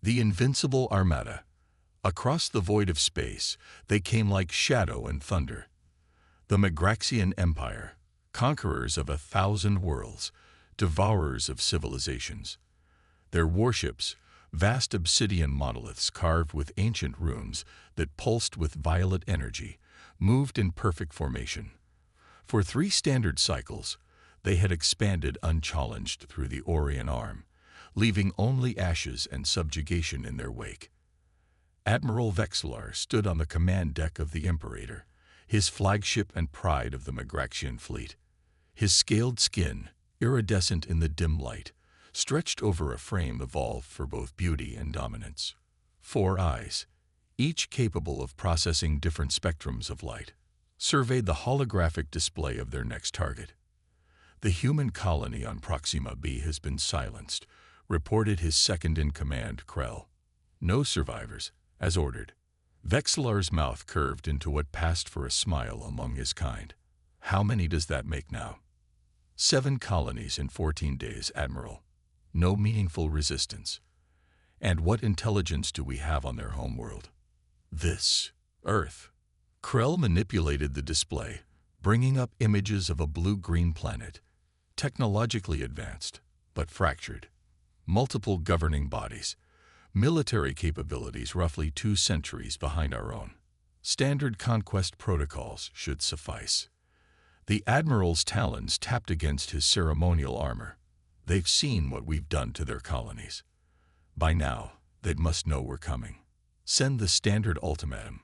The invincible armada. Across the void of space, they came like shadow and thunder. The Megraxian Empire, conquerors of 1,000 worlds, devourers of civilizations. Their warships, vast obsidian monoliths carved with ancient runes that pulsed with violet energy, moved in perfect formation. For 3 standard cycles, they had expanded unchallenged through the Orion Arm, leaving only ashes and subjugation in their wake. Admiral Vexillar stood on the command deck of the Imperator, his flagship and pride of the Megraxian fleet. His scaled skin, iridescent in the dim light, stretched over a frame evolved for both beauty and dominance. 4 eyes, each capable of processing different spectrums of light, surveyed the holographic display of their next target. The human colony on Proxima b has been silenced, reported his second-in-command, Krell. No survivors, as ordered. Vexillar's mouth curved into what passed for a smile among his kind. How many does that make now? 7 colonies in 14 days, Admiral. No meaningful resistance. And what intelligence do we have on their homeworld? This, Earth. Krell manipulated the display, bringing up images of a blue-green planet, technologically advanced, but fractured. Multiple governing bodies, military capabilities roughly 2 centuries behind our own. Standard conquest protocols should suffice. The Admiral's talons tapped against his ceremonial armor. They've seen what we've done to their colonies. By now, they must know we're coming. Send the standard ultimatum.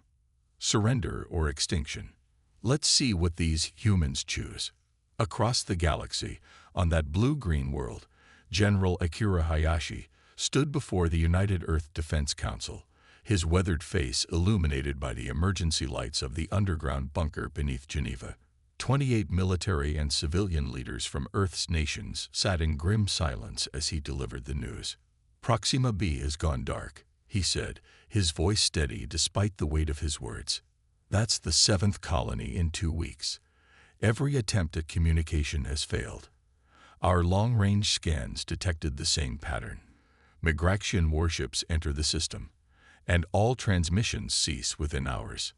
Surrender or extinction. Let's see what these humans choose. Across the galaxy, on that blue-green world, General Akira Hayashi stood before the United Earth Defense Council, his weathered face illuminated by the emergency lights of the underground bunker beneath Geneva. 28 military and civilian leaders from Earth's nations sat in grim silence as he delivered the news. Proxima b has gone dark, he said, his voice steady despite the weight of his words. That's the 7th colony in 2 weeks. Every attempt at communication has failed. Our long-range scans detected the same pattern. Megraxian warships enter the system, and all transmissions cease within hours.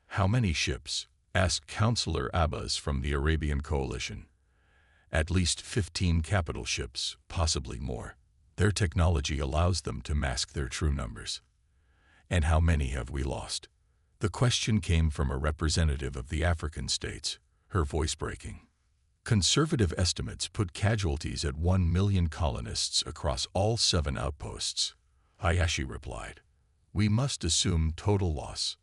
How many ships? Asked Counselor Abbas from the Arabian Coalition. At least 15 capital ships, possibly more. Their technology allows them to mask their true numbers. And how many have we lost? The question came from a representative of the African states, her voice breaking. Conservative estimates put casualties at 1 million colonists across all 7 outposts. Hayashi replied, "We must assume total loss."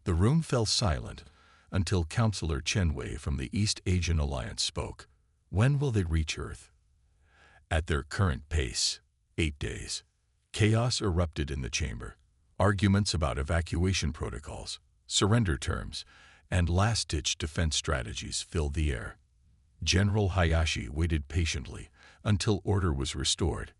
The room fell silent until Counselor Chenwei from the East Asian Alliance spoke. When will they reach Earth? At their current pace, 8 days. Chaos erupted in the chamber. Arguments about evacuation protocols, surrender terms, and last-ditch defense strategies filled the air. General Hayashi waited patiently until order was restored.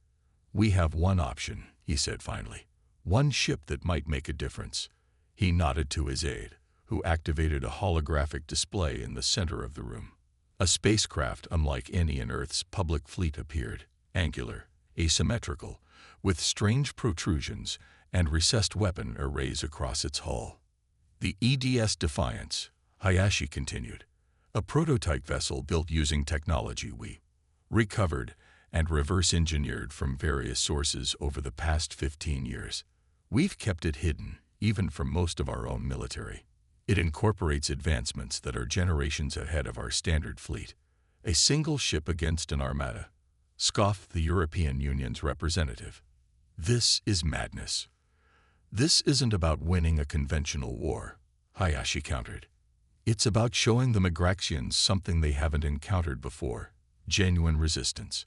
"We have one option," he said finally. "One ship that might make a difference." He nodded to his aide, who activated a holographic display in the center of the room. A spacecraft unlike any in Earth's public fleet appeared, angular, asymmetrical, with strange protrusions and recessed weapon arrays across its hull. The EDS Defiance, Hayashi continued, a prototype vessel built using technology we recovered and reverse-engineered from various sources over the past 15 years. We've kept it hidden, even from most of our own military. It incorporates advancements that are generations ahead of our standard fleet. A single ship against an armada, scoffed the European Union's representative. This is madness. This isn't about winning a conventional war, Hayashi countered. It's about showing the Megraxians something they haven't encountered before, genuine resistance.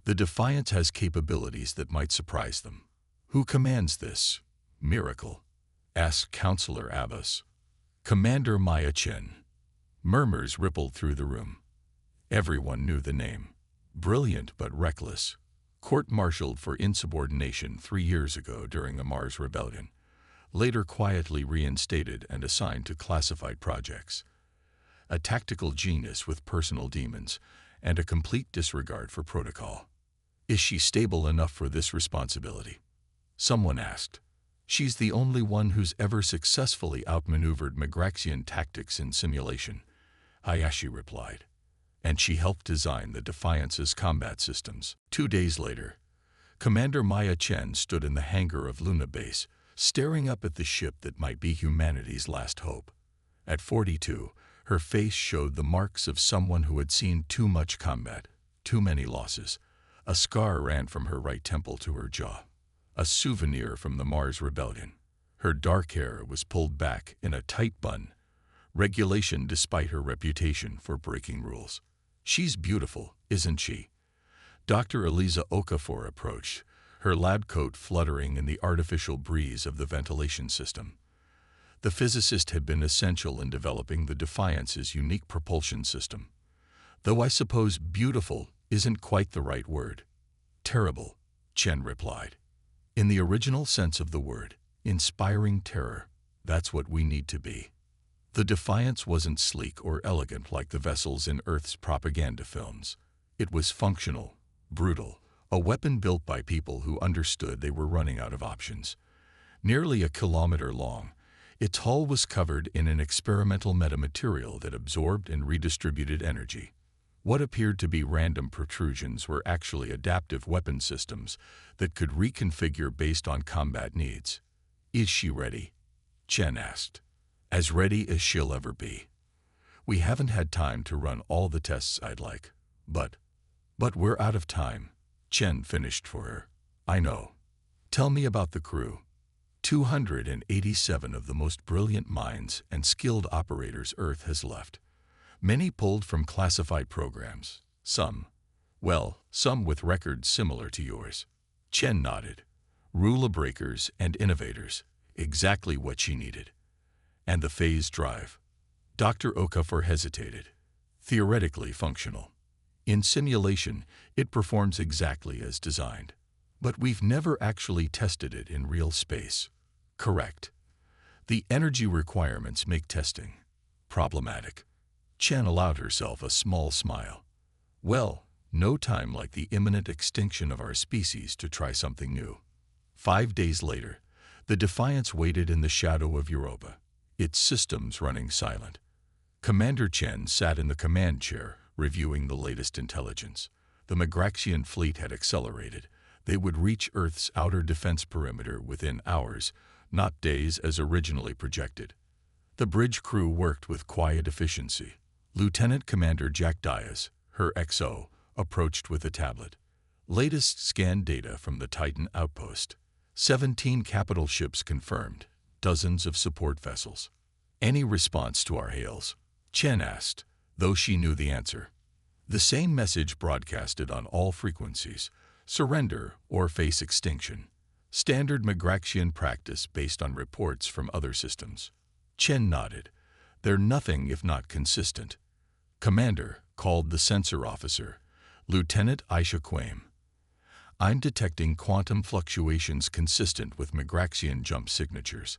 The Defiance has capabilities that might surprise them. Who commands this miracle? Asked Counselor Abbas. Commander Maya Chen. Murmurs rippled through the room. Everyone knew the name. Brilliant but reckless. Court-martialed for insubordination 3 years ago during the Mars Rebellion. Later quietly reinstated and assigned to classified projects. A tactical genius with personal demons and a complete disregard for protocol. Is she stable enough for this responsibility? Someone asked. She's the only one who's ever successfully outmaneuvered Megraxian tactics in simulation, Hayashi replied. And she helped design the Defiance's combat systems. 2 days later, Commander Maya Chen stood in the hangar of Luna Base, staring up at the ship that might be humanity's last hope. At 42, her face showed the marks of someone who had seen too much combat, too many losses. A scar ran from her right temple to her jaw, a souvenir from the Mars Rebellion. Her dark hair was pulled back in a tight bun, regulation despite her reputation for breaking rules. She's beautiful, isn't she? Dr. Eliza Okafor approached, her lab coat fluttering in the artificial breeze of the ventilation system. The physicist had been essential in developing the Defiance's unique propulsion system. Though I suppose beautiful isn't quite the right word. Terrible, Chen replied. In the original sense of the word, inspiring terror, that's what we need to be. The Defiance wasn't sleek or elegant like the vessels in Earth's propaganda films. It was functional, brutal, a weapon built by people who understood they were running out of options. Nearly a kilometer long, its hull was covered in an experimental metamaterial that absorbed and redistributed energy. What appeared to be random protrusions were actually adaptive weapon systems that could reconfigure based on combat needs. Is she ready? Chen asked. As ready as she'll ever be. We haven't had time to run all the tests I'd like, but we're out of time, Chen finished for her. I know. Tell me about the crew. 287 of the most brilliant minds and skilled operators Earth has left. Many pulled from classified programs, some with records similar to yours. Chen nodded. Rule breakers and innovators, exactly what she needed. And the phase drive. Dr. Okafor hesitated. Theoretically functional. In simulation, it performs exactly as designed. But we've never actually tested it in real space. Correct. The energy requirements make testing problematic. Chen allowed herself a small smile. Well, no time like the imminent extinction of our species to try something new. 5 days later, the Defiance waited in the shadow of Europa, its systems running silent. Commander Chen sat in the command chair, reviewing the latest intelligence. The Megraxian fleet had accelerated. They would reach Earth's outer defense perimeter within hours, not days as originally projected. The bridge crew worked with quiet efficiency. Lieutenant Commander Jack Diaz, her XO, approached with a tablet. Latest scan data from the Titan outpost. 17 capital ships confirmed, dozens of support vessels. Any response to our hails? Chen asked, though she knew the answer. The same message broadcasted on all frequencies: surrender or face extinction. Standard Megraxian practice based on reports from other systems. Chen nodded. They're nothing if not consistent. Commander, called the sensor officer, Lieutenant Aisha Quaim. I'm detecting quantum fluctuations consistent with Megraxian jump signatures.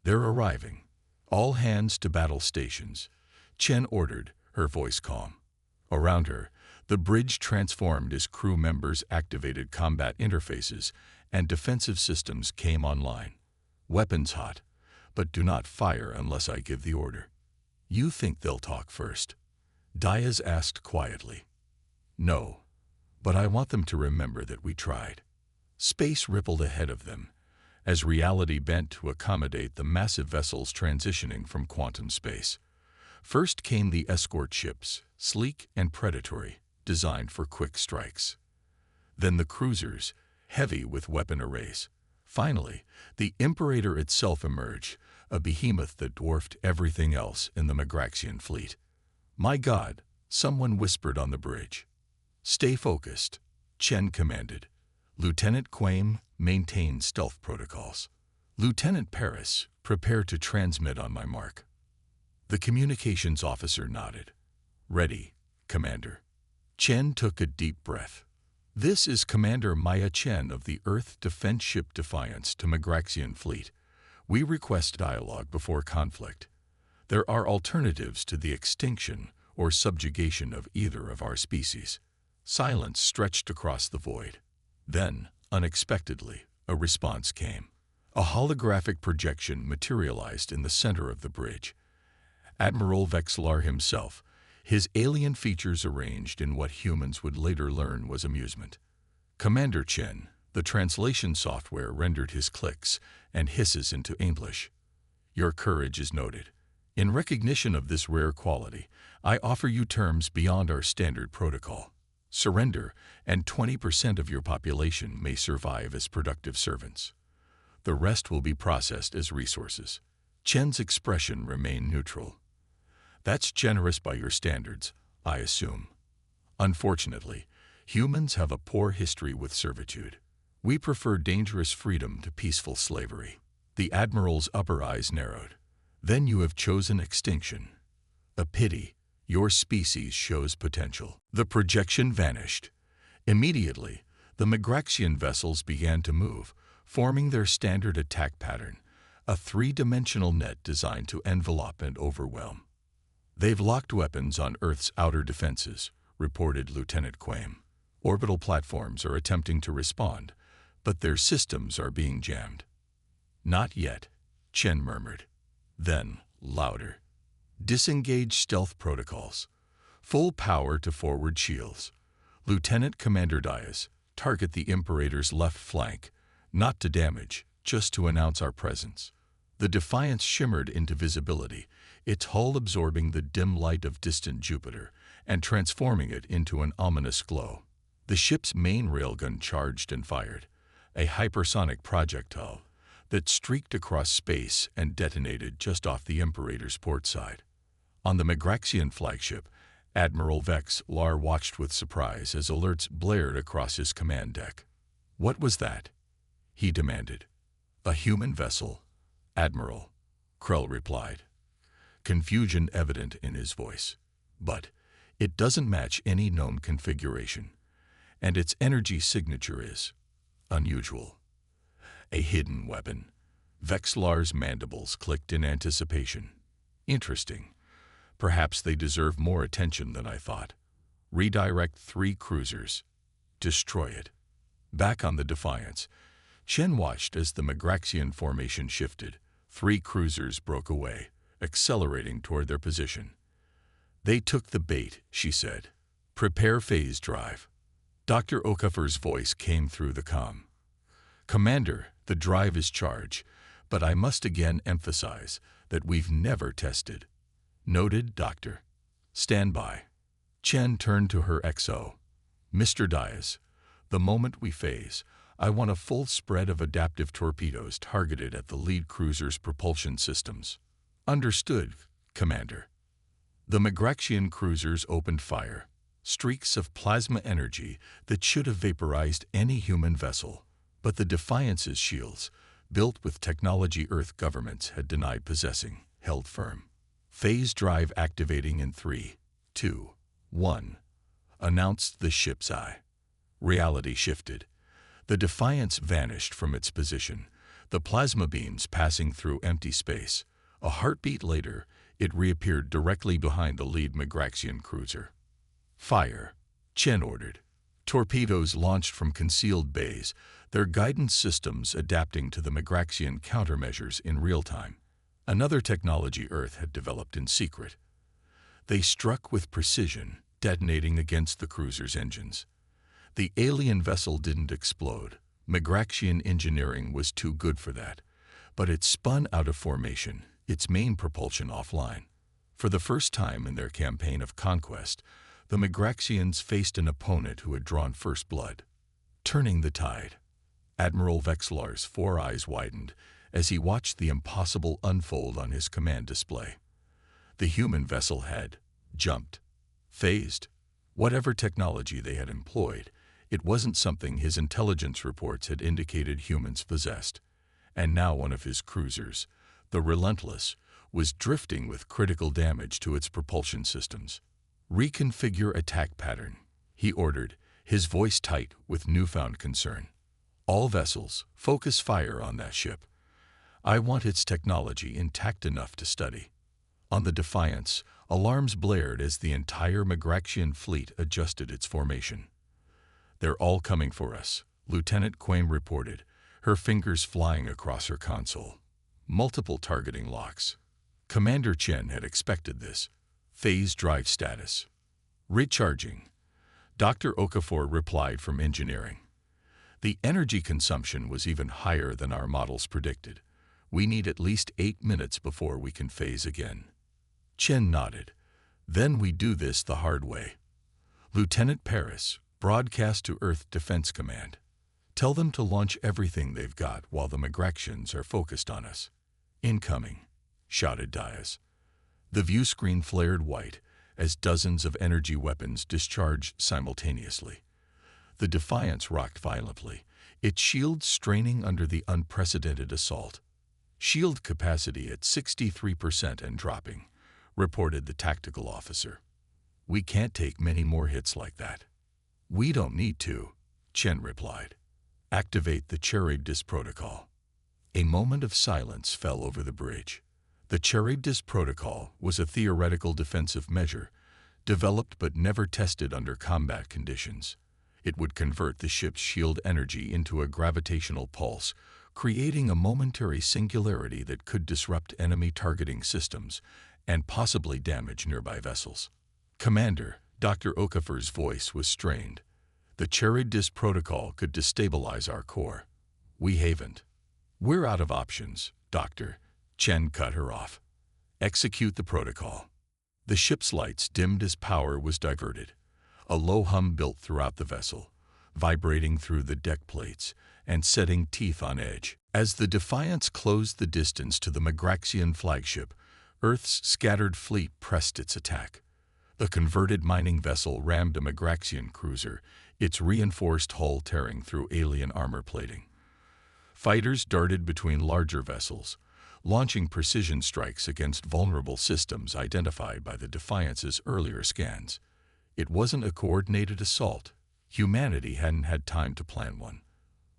They're arriving. All hands to battle stations, Chen ordered, her voice calm. Around her, the bridge transformed as crew members activated combat interfaces and defensive systems came online. Weapons hot, but do not fire unless I give the order. You think they'll talk first? Diaz asked quietly. No, but I want them to remember that we tried. Space rippled ahead of them, as reality bent to accommodate the massive vessels transitioning from quantum space. First came the escort ships, sleek and predatory, designed for quick strikes. Then the cruisers, heavy with weapon arrays. Finally, the Imperator itself emerged, a behemoth that dwarfed everything else in the Megraxian fleet. My God, someone whispered on the bridge. Stay focused, Chen commanded. Lieutenant Quaim, maintain stealth protocols. Lieutenant Paris, prepare to transmit on my mark. The communications officer nodded. Ready, Commander. Chen took a deep breath. This is Commander Maya Chen of the Earth Defense Ship Defiance to Megraxian Fleet. We request dialogue before conflict. There are alternatives to the extinction or subjugation of either of our species. Silence stretched across the void. Then, unexpectedly, A response came. A holographic projection materialized in the center of the bridge. Admiral Vexlar himself, his alien features arranged in what humans would later learn was amusement. Commander Chen, the translation software rendered his clicks and hisses into English. Your courage is noted. In recognition of this rare quality, I offer you terms beyond our standard protocol. Surrender, and 20% of your population may survive as productive servants. The rest will be processed as resources. Chen's expression remained neutral. That's generous by your standards, I assume. Unfortunately, humans have a poor history with servitude. We prefer dangerous freedom to peaceful slavery. The Admiral's upper eyes narrowed. Then you have chosen extinction. A pity. Your species shows potential. The projection vanished. Immediately, the Megraxian vessels began to move, forming their standard attack pattern, a three-dimensional net designed to envelop and overwhelm. They've locked weapons on Earth's outer defenses, reported Lieutenant Quaim. Orbital platforms are attempting to respond, but their systems are being jammed. Not yet, Chen murmured. Then, louder. Disengage stealth protocols. Full power to forward shields. Lieutenant Commander Dias, target the Imperator's left flank, not to damage, just to announce our presence. The Defiance shimmered into visibility, its hull absorbing the dim light of distant Jupiter and transforming it into an ominous glow. The ship's main railgun charged and fired, a hypersonic projectile that streaked across space and detonated just off the Imperator's port side. On the Megraxian flagship, Admiral Vexlar watched with surprise as alerts blared across his command deck. What was that? He demanded. A human vessel, Admiral, Krell replied, confusion evident in his voice. But it doesn't match any known configuration, and its energy signature is unusual. A hidden weapon. Vexlar's mandibles clicked in anticipation. Interesting. Perhaps they deserve more attention than I thought. Redirect 3 cruisers. Destroy it. Back on the Defiance, Chen watched as the Megraxian formation shifted. 3 cruisers broke away, accelerating toward their position. They took the bait, she said. Prepare phase drive. Dr. Okafor's voice came through the comm. Commander, the drive is charged, but I must again emphasize that we've never tested. Noted, Doctor. Stand by. Chen turned to her XO. Mr. Dias, the moment we phase, I want a full spread of adaptive torpedoes targeted at the lead cruiser's propulsion systems. Understood, Commander. The Megraxian cruisers opened fire, streaks of plasma energy that should have vaporized any human vessel, but the Defiance's shields, built with technology Earth governments had denied possessing, held firm. Phase drive activating in 3, 2, 1, announced the ship's eye. Reality shifted. The Defiance vanished from its position, the plasma beams passing through empty space. A heartbeat later, it reappeared directly behind the lead Megraxian cruiser. Fire, Chen ordered. Torpedoes launched from concealed bays, their guidance systems adapting to the Megraxian countermeasures in real time. Another technology Earth had developed in secret. They struck with precision, detonating against the cruiser's engines. The alien vessel didn't explode. Megraxian engineering was too good for that, but it spun out of formation, its main propulsion offline. For the first time in their campaign of conquest, the Megraxians faced an opponent who had drawn first blood. Turning the tide, Admiral Vexlar's 4 eyes widened as he watched the impossible unfold on his command display. The human vessel had jumped, phased. Whatever technology they had employed, it wasn't something his intelligence reports had indicated humans possessed. And now one of his cruisers, the Relentless, was drifting with critical damage to its propulsion systems. Reconfigure attack pattern, he ordered, his voice tight with newfound concern. All vessels, focus fire on that ship. I want its technology intact enough to study. On the Defiance, alarms blared as the entire Megraxian fleet adjusted its formation. They're all coming for us, Lieutenant Quaim reported, her fingers flying across her console. Multiple targeting locks. Commander Chen had expected this. Phase drive status. Recharging. Dr. Okafor replied from engineering. The energy consumption was even higher than our models predicted. We need at least 8 minutes before we can phase again. Chen nodded. Then we do this the hard way. Lieutenant Paris, broadcast to Earth Defense Command. Tell them to launch everything they've got while the Magraxians are focused on us. Incoming, shouted Dias. The view screen flared white as dozens of energy weapons discharged simultaneously. The Defiance rocked violently, its shields straining under the unprecedented assault. Shield capacity at 63% and dropping, reported the tactical officer. We can't take many more hits like that. We don't need to, Chen replied. Activate the Charybdis protocol. A moment of silence fell over the bridge. The Charybdis protocol was a theoretical defensive measure, developed but never tested under combat conditions. It would convert the ship's shield energy into a gravitational pulse, creating a momentary singularity that could disrupt enemy targeting systems and possibly damage nearby vessels. Commander, Dr. Okafor's voice was strained. The Charybdis protocol could destabilize our core. We haven't. We're out of options, Doctor. Chen cut her off. Execute the protocol. The ship's lights dimmed as power was diverted. A low hum built throughout the vessel, vibrating through the deck plates and setting teeth on edge. As the Defiance closed the distance to the Magraxian flagship, Earth's scattered fleet pressed its attack. The converted mining vessel rammed a Magraxian cruiser, its reinforced hull tearing through alien armor plating. Fighters darted between larger vessels, launching precision strikes against vulnerable systems identified by the Defiance's earlier scans. It wasn't a coordinated assault. Humanity hadn't had time to plan one.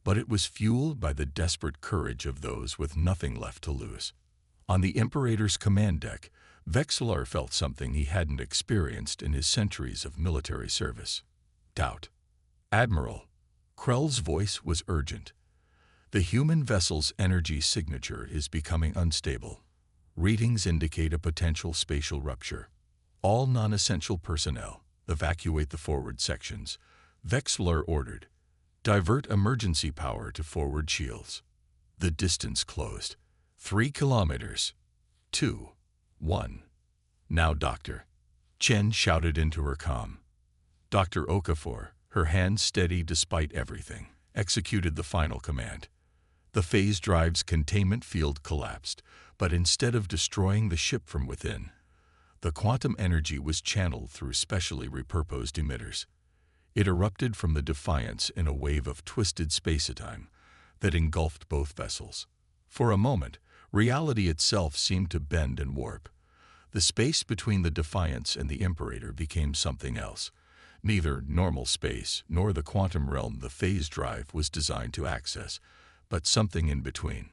But it was fueled by the desperate courage of those with nothing left to lose. On the Imperator's command deck, Vexillar felt something he hadn't experienced in his centuries of military service. Doubt. Admiral. Krell's voice was urgent. The human vessel's energy signature is becoming unstable. Readings indicate a potential spatial rupture. All non-essential personnel, evacuate the forward sections. Vexillar ordered. Divert emergency power to forward shields. The distance closed. 3 kilometers. 2. 1. Now, Doctor. Chen shouted into her comm. Dr. Okafor, her hands steady despite everything, executed the final command. The phase drive's containment field collapsed, but instead of destroying the ship from within, the quantum energy was channeled through specially repurposed emitters. It erupted from the Defiance in a wave of twisted space-time that engulfed both vessels. For a moment, reality itself seemed to bend and warp. The space between the Defiance and the Imperator became something else. Neither normal space nor the quantum realm the phase drive was designed to access, but something in between.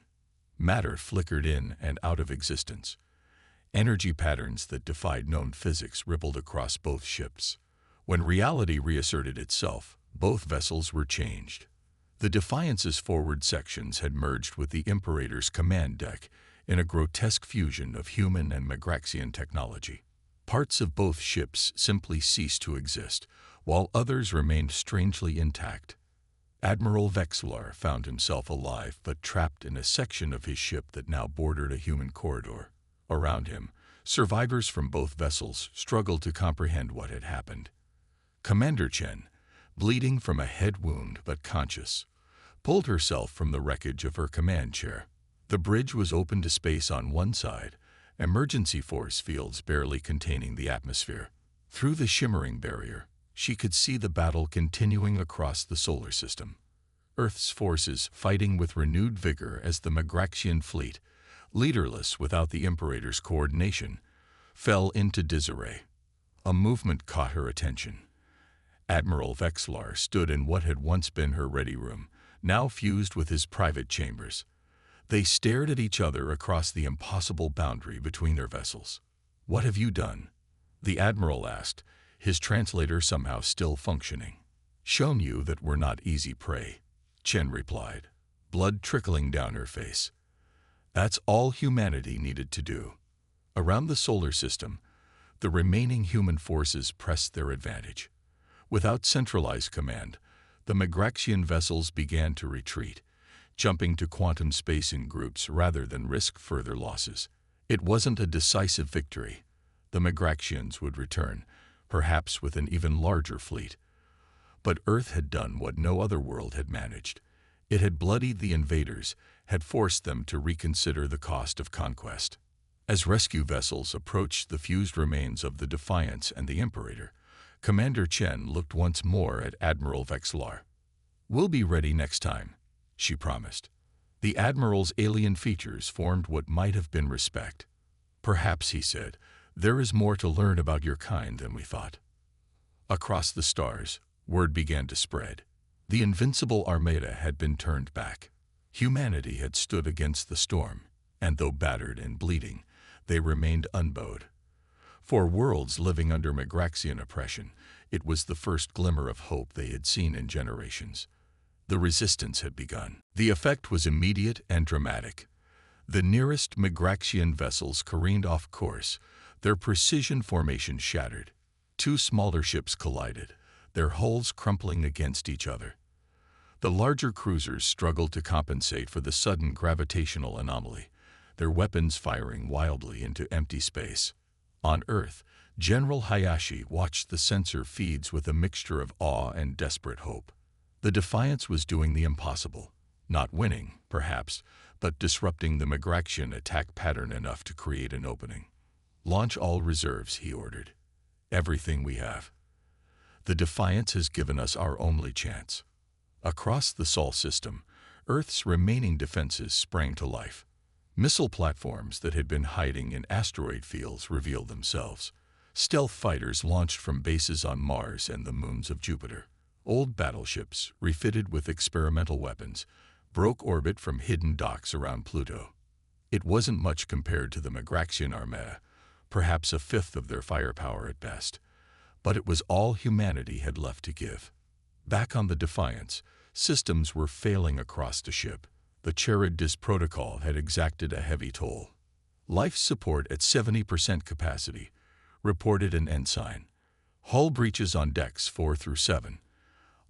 Matter flickered in and out of existence. Energy patterns that defied known physics rippled across both ships. When reality reasserted itself, both vessels were changed. The Defiance's forward sections had merged with the Imperator's command deck in a grotesque fusion of human and Magraxian technology. Parts of both ships simply ceased to exist, while others remained strangely intact. Admiral Vexillar found himself alive but trapped in a section of his ship that now bordered a human corridor. Around him, survivors from both vessels struggled to comprehend what had happened. Commander Chen, bleeding from a head wound but conscious, pulled herself from the wreckage of her command chair. The bridge was open to space on one side, emergency force fields barely containing the atmosphere. Through the shimmering barrier, she could see the battle continuing across the solar system. Earth's forces fighting with renewed vigor as the Magraxian fleet, leaderless without the Imperator's coordination, fell into disarray. A movement caught her attention. Admiral Vexillar stood in what had once been her ready room, now fused with his private chambers. They stared at each other across the impossible boundary between their vessels. "What have you done?" the Admiral asked, his translator somehow still functioning. "Shown you that we're not easy prey," Chen replied. blood trickling down her face. That's all humanity needed to do. Around the solar system, the remaining human forces pressed their advantage. Without centralized command, the Megraxian vessels began to retreat, jumping to quantum space in groups rather than risk further losses. It wasn't a decisive victory. The Megraxians would return, perhaps with an even larger fleet. But Earth had done what no other world had managed. It had bloodied the invaders, had forced them to reconsider the cost of conquest. As rescue vessels approached the fused remains of the Defiance and the Imperator, Commander Chen looked once more at Admiral Vexlar. "We'll be ready next time," she promised. The Admiral's alien features formed what might have been respect. "Perhaps," he said, "there is more to learn about your kind than we thought." Across the stars, word began to spread. The invincible Armada had been turned back. Humanity had stood against the storm, and though battered and bleeding, they remained unbowed. For worlds living under Megraxian oppression, it was the first glimmer of hope they had seen in generations. The resistance had begun. The effect was immediate and dramatic. The nearest Megraxian vessels careened off course, their precision formation shattered. Two smaller ships collided, their hulls crumpling against each other. The larger cruisers struggled to compensate for the sudden gravitational anomaly, their weapons firing wildly into empty space. On Earth, General Hayashi watched the sensor feeds with a mixture of awe and desperate hope. The Defiance was doing the impossible, not winning, perhaps, but disrupting the Megraxian attack pattern enough to create an opening. "Launch all reserves," he ordered. "Everything we have. The Defiance has given us our only chance." Across the Sol system, Earth's remaining defenses sprang to life. Missile platforms that had been hiding in asteroid fields revealed themselves. Stealth fighters launched from bases on Mars and the moons of Jupiter. Old battleships, refitted with experimental weapons, broke orbit from hidden docks around Pluto. It wasn't much compared to the Megraxian Armada, perhaps a fifth of their firepower at best. But it was all humanity had left to give. Back on the Defiance, systems were failing across the ship. The Charid-Dis protocol had exacted a heavy toll. Life support at 70% capacity, reported an ensign. Hull breaches on decks 4 through 7.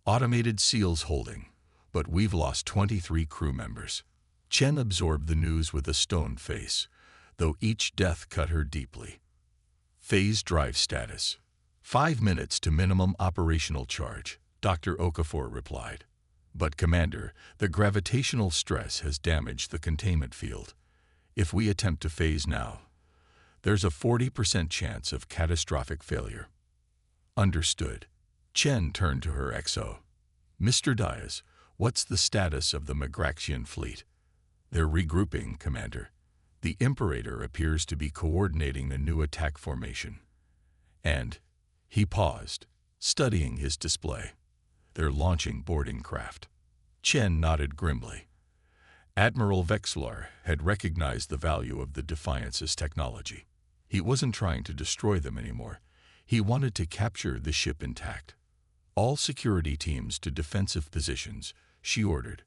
Automated seals holding, but we've lost 23 crew members. Chen absorbed the news with a stone face, though each death cut her deeply. Phase drive status. 5 minutes to minimum operational charge, Dr. Okafor replied. "But Commander, the gravitational stress has damaged the containment field. If we attempt to phase now, there's a 40% chance of catastrophic failure." "Understood." Chen turned to her XO. "Mr. Diaz, what's the status of the Megraxian fleet?" "They're regrouping, Commander. The Imperator appears to be coordinating a new attack formation." And he paused, studying his display. "They're launching boarding craft." Chen nodded grimly. Admiral Vexlar had recognized the value of the Defiance's technology. He wasn't trying to destroy them anymore. He wanted to capture the ship intact. "All security teams to defensive positions," she ordered.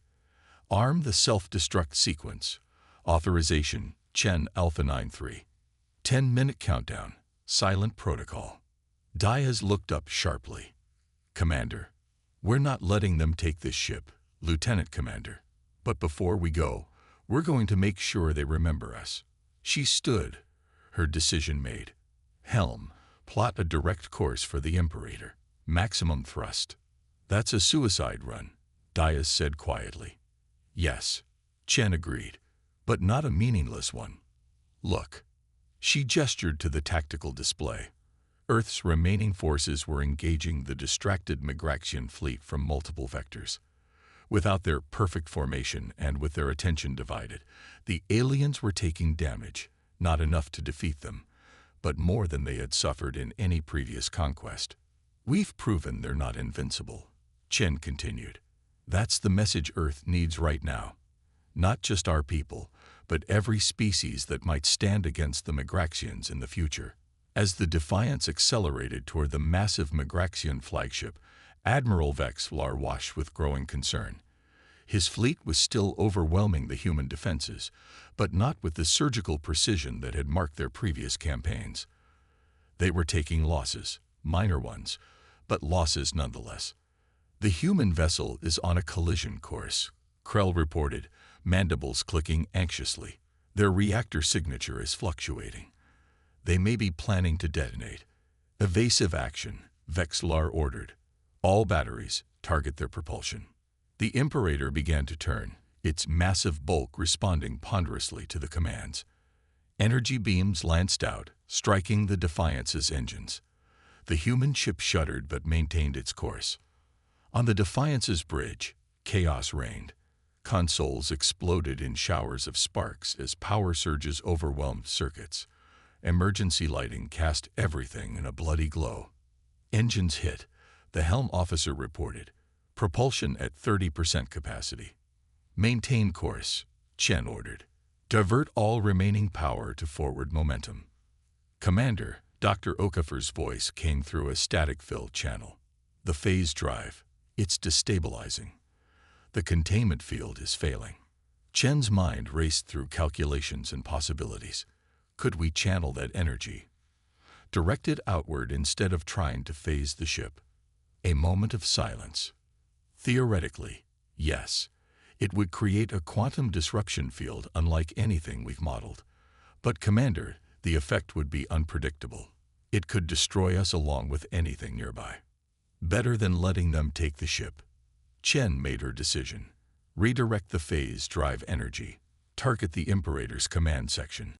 "Arm the self-destruct sequence. Authorization, Chen Alpha 93. 10-minute countdown. Silent protocol." Diaz looked up sharply. "Commander, we're not letting them take this ship, Lieutenant Commander. But before we go, we're going to make sure they remember us." She stood, her decision made. "Helm, plot a direct course for the Imperator. Maximum thrust." "That's a suicide run," Diaz said quietly. "Yes," Chen agreed, "but not a meaningless one. Look." She gestured to the tactical display. Earth's remaining forces were engaging the distracted Megraxian fleet from multiple vectors. Without their perfect formation and with their attention divided, the aliens were taking damage, not enough to defeat them, but more than they had suffered in any previous conquest. "We've proven they're not invincible," Chen continued. "That's the message Earth needs right now. Not just our people, but every species that might stand against the Megraxians in the future." As the Defiance accelerated toward the massive Megraxian flagship, Admiral Vexlar watched with growing concern. His fleet was still overwhelming the human defenses, but not with the surgical precision that had marked their previous campaigns. They were taking losses, minor ones, but losses nonetheless. The human vessel is on a collision course, Krell reported, mandibles clicking anxiously. Their reactor signature is fluctuating. They may be planning to detonate. Evasive action, Vexlar ordered. All batteries target their propulsion. The Imperator began to turn, its massive bulk responding ponderously to the commands. Energy beams lanced out, striking the Defiance's engines. The human ship shuddered but maintained its course. On the Defiance's bridge, chaos reigned. Consoles exploded in showers of sparks as power surges overwhelmed circuits. Emergency lighting cast everything in a bloody glow. Engines hit, the Helm officer reported. Propulsion at 30% capacity. Maintain course, Chen ordered. Divert all remaining power to forward momentum. Commander, Dr. Okafor's voice came through a static-filled channel. The phase drive, it's destabilizing. The containment field is failing. Chen's mind raced through calculations and possibilities. Could we channel that energy? Direct it outward instead of trying to phase the ship. A moment of silence. Theoretically, yes. It would create a quantum disruption field unlike anything we've modeled. But, Commander, the effect would be unpredictable. It could destroy us along with anything nearby. Better than letting them take the ship. Chen made her decision. Redirect the phase drive energy. Target the Imperator's command section.